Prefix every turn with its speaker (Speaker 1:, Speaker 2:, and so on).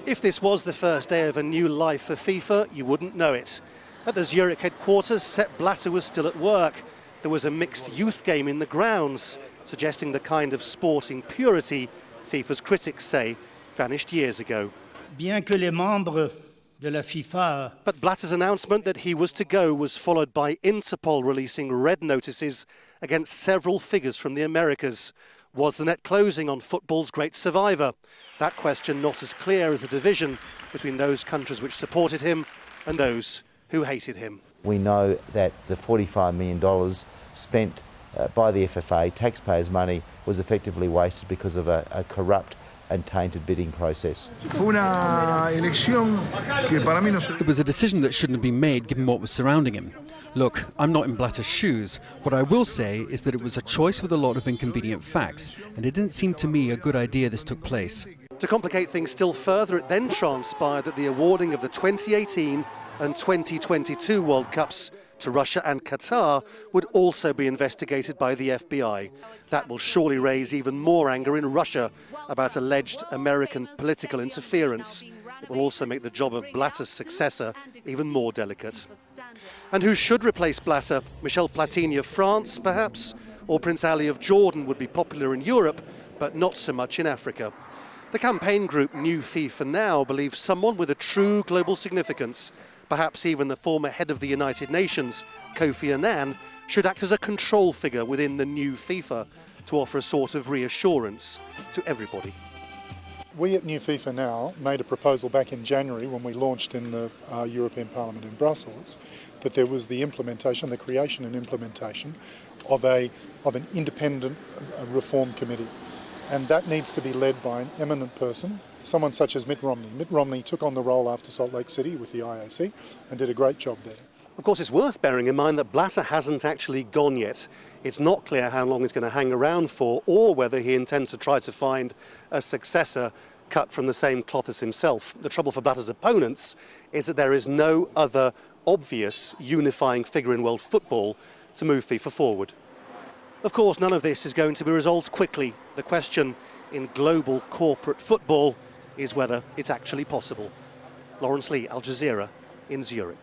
Speaker 1: If this was the first day of a new life for FIFA, you wouldn't know it. At the Zurich headquarters, Sepp Blatter was still at work. There was a mixed youth game in the grounds, suggesting the kind of sporting purity FIFA's critics say vanished years ago.
Speaker 2: Bien que les membres de la FIFA...
Speaker 1: But Blatter's announcement that he was to go was followed by Interpol releasing red notices against several figures from the Americas. Was the net closing on football's great survivor? That question not as clear as the division between those countries which supported him and those who hated him.
Speaker 3: We know that the $45 million spent by the FFA, taxpayers' money, was effectively wasted because of a corrupt and tainted bidding process.
Speaker 4: There
Speaker 5: was a decision that shouldn't have been made given what was surrounding him. Look, I'm not in Blatter's shoes. What I will say is that it was a choice with a lot of inconvenient facts, and it didn't seem to me a good idea this took place.
Speaker 1: To complicate things still further, it then transpired that the awarding of the 2018 and 2022 World Cups to Russia and Qatar would also be investigated by the FBI. That will surely raise even more anger in Russia about alleged American political interference. It will also make the job of Blatter's successor even more delicate. And who should replace Blatter? Michel Platini of France, perhaps? Or Prince Ali of Jordan would be popular in Europe, but not so much in Africa. The campaign group New FIFA Now believes someone with a true global significance, perhaps even the former head of the United Nations, Kofi Annan, should act as a control figure within the new FIFA to offer a sort of reassurance to everybody.
Speaker 6: We at New FIFA Now made a proposal back in January when we launched in the European Parliament in Brussels that there was the implementation, the creation and implementation of an independent reform committee. And that needs to be led by an eminent person, someone such as Mitt Romney. Mitt Romney took on the role after Salt Lake City with the IOC and did a great job there.
Speaker 1: Of course, it's worth bearing in mind that Blatter hasn't actually gone yet. It's not clear how long he's going to hang around for or whether he intends to try to find a successor cut from the same cloth as himself. The trouble for Blatter's opponents is that there is no other obvious unifying figure in world football to move FIFA forward. Of course, none of this is going to be resolved quickly. The question in global corporate football is whether it's actually possible. Laurence Lee, Al Jazeera in Zurich.